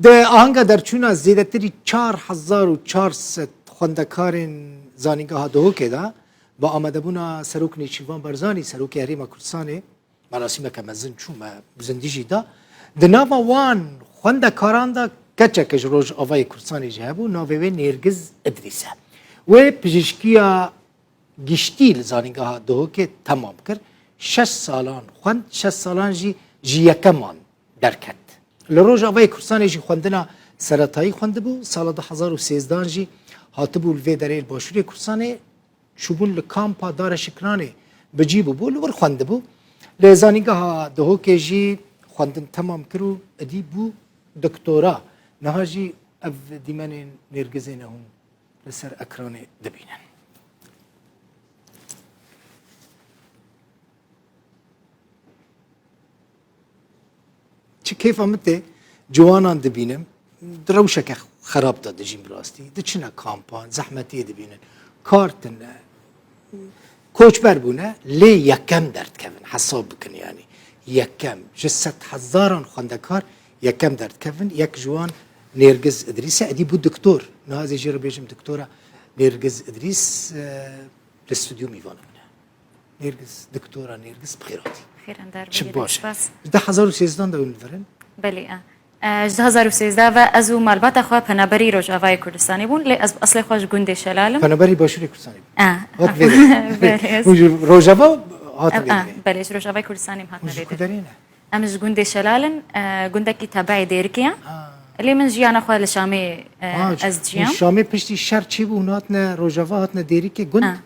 ده آهنگا در چونا زیادتری 4400 خواندکارن زانینگاه دهو که دا با آمده بونا سروک نیچیوان برزانی سروک هریما کردستانه مراسم که مزن چوم بزندیجی دا ده ناوا وان خواندکاران دا کچکش روز آوای کردستانی جهبو ناوی نرگز ادریسه و پزشکیا گشتیل زانینگاه دهو که تمام کرد 6 سالان خوند 6 سالان جی یکمان درکت لروج آوای کردستان جی خوندنا سرطایی خونده بو سال 2013 جی هاتبو الوی دریل باشوری کردستان چوبون لکامپا دار شکرانه بجیبو بو لور خونده بو لزانیگاه دهو که جی خوندن تمام کرو ادی بو دکتورا نها جی اف دیمن نرگزینه هم لسر اکران دبینن چه کیف آمده جوانان دبینم دروشک خراب داده جیم راستی ده چنه کامپان زحمتی دبینن کارتن کوچ بربونه لی یکم درد کفن حساب بکن یعنی یکم جست هزاران خواندکار یکم درد کفن یک جوان نرگز ادریس ادی بود دکتور نهازی جرا بیجم دکتورا نرگز ادریس الاستودیو میوانم نرگز دکتورا نرگز بخیراتی خیرن در چه باشه بس 2013 داون فرن بله 2013 و از او مالبات خو پنابری روجاوای کردستانی بون لی از اصل خوش گنده شلالم پنابری باشوری کردستانی اه بله روجاوا هات بله روجاوای کردستانی هات بله نویده امش گنده شلالن گنده کی تبعی دیرکیه اللي من جيانا خو لشامي از جيام شامي پشتی شهر چی بو ناتنا روجاوا هاتنا دیری که گند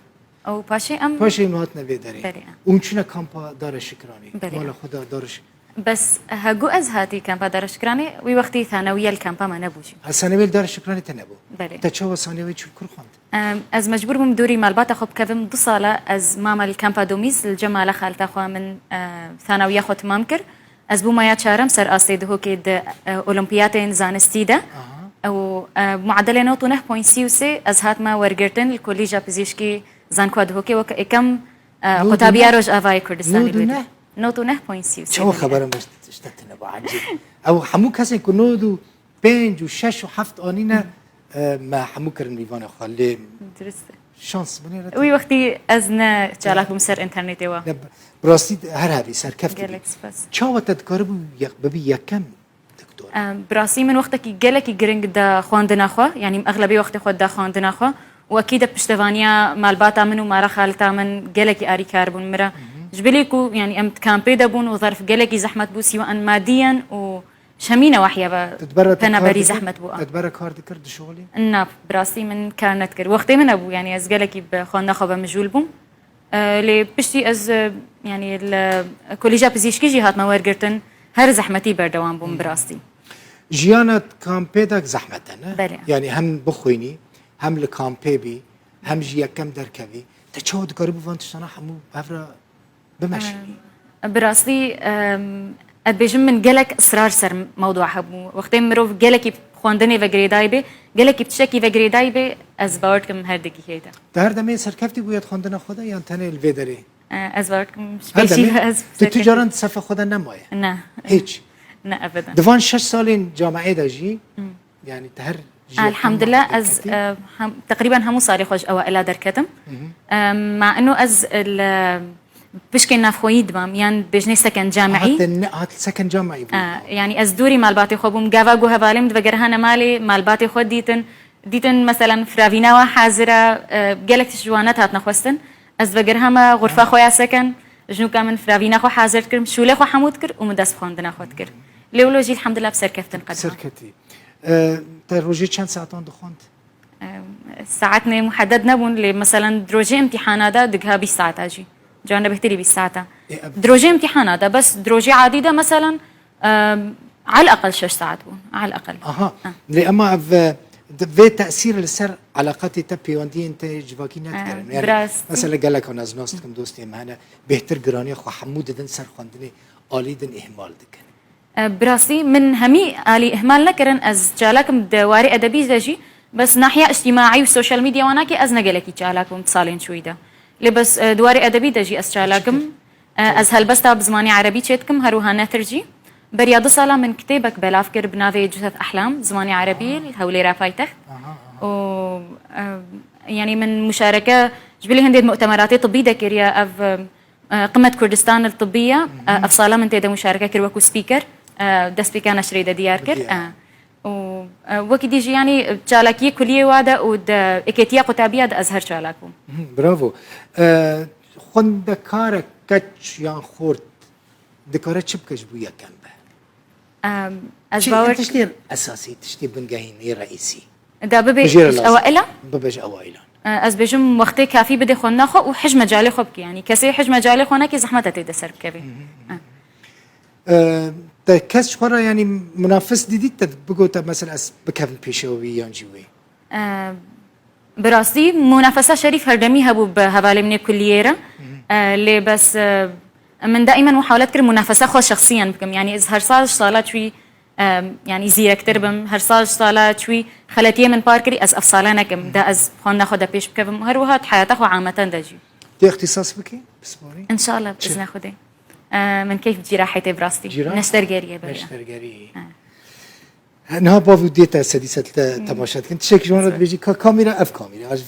او پاشي ام پاشي ناتنا بیداری بله اون چونه کامپا دار شکرانی بله. مال خدا دارش بس هجو از هاتي كامبا دار شكراني وي وقتي ثانويه الكامبا ما نبوجي ثانوی دار شکرانی تنبو بله. تا چه ثانوی چی کر خوند از مجبور بم دوري مالبات خو بكفم دو ساله از ماما الكامبا دوميز الجماله خالته خو من ثانويه خو تمام كر از بو ما يا سر اسيد هو كيد اولمبياتين زانستي ده او معدل نوتو 9.3 از هات ما ورگرتن الكوليجا بزيشكي زانكواد هو كي وكم قطابيا روج افاي كردستاني نوتو 9.3 چه خبرم اشتتنا با عجيب او حمو کسی که نودو 5 و 6 و 7 آنینا ما حمو کرن میوان خاله درسته شانس بني رات وي وقتي ازنا جالك بمسر انترنتي وا براستی هر سر کفت جالكس بس چاو تذکر ببی یکم دکتور براسي من وقتك جالك جرينج دا خواندنا خو يعني اغلبيه وقت خود دا خواندنا خو واكيد بشتفانيا مالباتا منو مارا خالتا من جالك اري كاربون مرا جبليكو يعني ام كامبي دبون وظرف جالك زحمه بو سواء ماديا وشمينا وحيا انا بري زحمه بو تدبر كار ذكر شغلي ناب براسي من كانت كر وقتي من ابو يعني از جالك بخواندنا خو بمجول بوم لي بشتي از يعني الكوليجا بزيشكي جهات مورجرتن هر زحمتي بردوام بوم براسي جيانات كامبيدك زحمتنا بله. يعني هم بخويني هم لكامبي بي هم جيا كم دركبي تشود قريب فانتشنا حمو بفرا بمشي براسي ابيجم من جلك اصرار سر موضوع حبو وقتي مروف جلك خواندني وگريداي بي جلك بتشكي وگريداي بي از باوركم هردكي هيدا ده دمي سركفتي بويت خواندنا خدا يعني تاني الفيدري از باوركم سبيشي از تجارة صفة خدا نمايه نه هيك نه ابدا دفان 6 سالين جامعه داجي يعني تهر الحمد لله از تقريبا همو صاري خوش اوائل دركتم مع انه از بشكي نافخويد بام يعني بجني سكن جامعي هات سكن جامعي يعني از دوري مالباتي خو جافا جو هفالم دفجرها مالي مالباتي خو ديتن مثلا فرافينا وحازرة جالك جوانات هات نخوستن از بجرها ما غرفة خويا سكن جنو كامن فرافينا خو حازر كرم شولي خو حمود كر ومدرس خواندنا خود كر لولوجي الحمد لله بسر كفتن قدها سركتي روجي چند ساعتان دخوند ساعتنا محدد نبون لي مثلا دروجي امتحانات دقها 20 ساعة اجي جانا بهتري 20 ساعة دروجي امتحانات بس دروجي عديدة مثلا على الأقل 6 ساعات بون على الأقل لأما في تأثير لسر علاقاتي تبي وندي انت جواكينات يعني مثلا قال لك انا از ناستكم دوستي معنا بهتر جراني خو حمود دن سر خوندني آلي دن اهمال دكن براسي من همي آلي اهمال نكرن از جالكم دواري ادبي زجي بس ناحية اجتماعي والسوشيال ميديا وناكي از نقلكي جالكم تصالين شويدا لي بس دواري ادبي دجي از جالكم از هلبستا بزماني عربي تشتكم هروها نثرجي بريا 2 سالا من كتابك بلافكر بنافي جثث أحلام زماني عربي الهولي رافايتخت و يعني من مشاركة جبلي هندي مؤتمرات طبية كريا أف قمة كردستان الطبية أف صالة من تيدا مشاركة كروكو سبيكر دا سبيكانا شريدة ديار كر وكي ديجي يعني تشالكي كلية وادا ود إكتيا قتابية دا أزهر تشالكو برافو خوندكارك كتش يان خورت دكارة چبكش بويا كمبه از باور تشتير أساسي تشتير بنجاهين رئيسي دا ببيج أوائلا ببيج أوائلا از بيجم وقتي كافي بدي خون خو وحج مجالي خبك يعني كسي حج مجالي خونك زحمة تيدا سرب كبي كاس شورا يعني منافس جديد تبقوا مثلا بكافن بيشوي يانجوي براستي منافسة شريف هردمي هبو بهوالي من كليرة اللي بس من دائما محاولات كر منافسة خو شخصيا بكم يعني إذا هرسال صالات شوي يعني زيرة كتير بم هرسال صالات شوي خلتيه من باركري از أفصالنا كم ده از خون ناخد بيش بكم هروها حياته عامة دجي دي اختصاص بكي بسموري إن شاء الله بإذن خدي من كيف جراحتي براستي نشترجريه بريا نشترجريه نها باو ديتا سديسة تماشات كنت شيك جوارا بيجي كاميرا اف كاميرا اج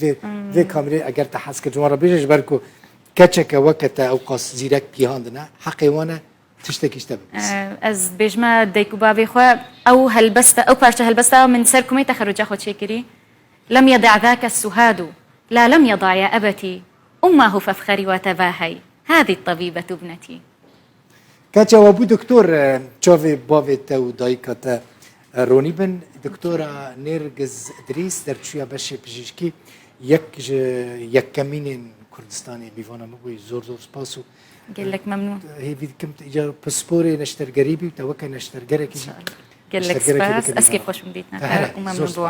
في كاميرا اگر تحس كجوارا بيجي بركو كاتشك وقت او قاس زيرك بيهاندنا حقيوانا تشتكيش تبس از بيجما ديكو بابي خو او هلبستا او بارشا هلبستا من سركمي تخرج اخو شيكري لم يضع ذاك السهاد لا لم يضع يا ابتي امه فافخري وتباهي هذه الطبيبة ابنتي كاتشا وابو دكتور تشافي بافي تو دايكاتا روني بن دكتورة نرجس إدريس در چویا بشه پزشکی یک کمین کردستانی بیوانه مگوی زور سپاسو قال لك ممنون هي في كم إجا باسبوري نشتر قريبي وتوكل نشتر قريبي قال لك سباس أسكي خوش مديتنا وممنون بوا